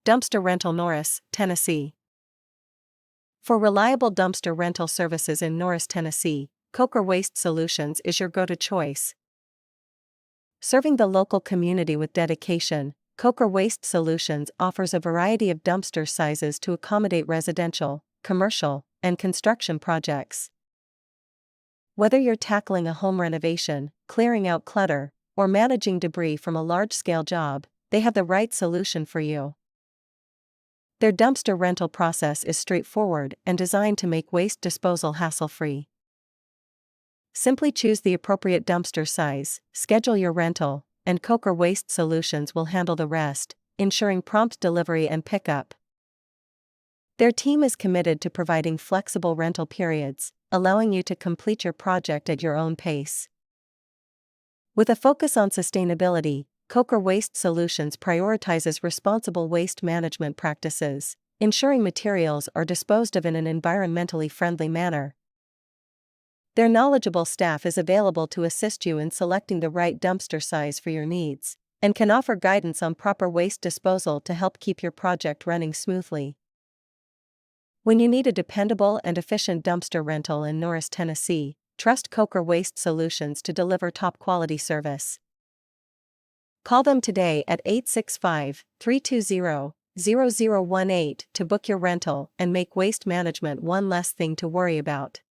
Dumpster Rental Norris, Tennessee. For reliable dumpster rental services in Norris, Tennessee, Coker Waste Solutions is your go-to choice. Serving the local community with dedication, Coker Waste Solutions offers a variety of dumpster sizes to accommodate residential, commercial, and construction projects. Whether you're tackling a home renovation, clearing out clutter, or managing debris from a large-scale job, they have the right solution for you. Their dumpster rental process is straightforward and designed to make waste disposal hassle-free. Simply choose the appropriate dumpster size, schedule your rental, and Coker Waste Solutions will handle the rest, ensuring prompt delivery and pickup. Their team is committed to providing flexible rental periods, allowing you to complete your project at your own pace. With a focus on sustainability, Coker Waste Solutions prioritizes responsible waste management practices, ensuring materials are disposed of in an environmentally friendly manner. Their knowledgeable staff is available to assist you in selecting the right dumpster size for your needs, and can offer guidance on proper waste disposal to help keep your project running smoothly. When you need a dependable and efficient dumpster rental in Norris, Tennessee, trust Coker Waste Solutions to deliver top-quality service. Call them today at 865-320-0018 to book your rental and make waste management one less thing to worry about.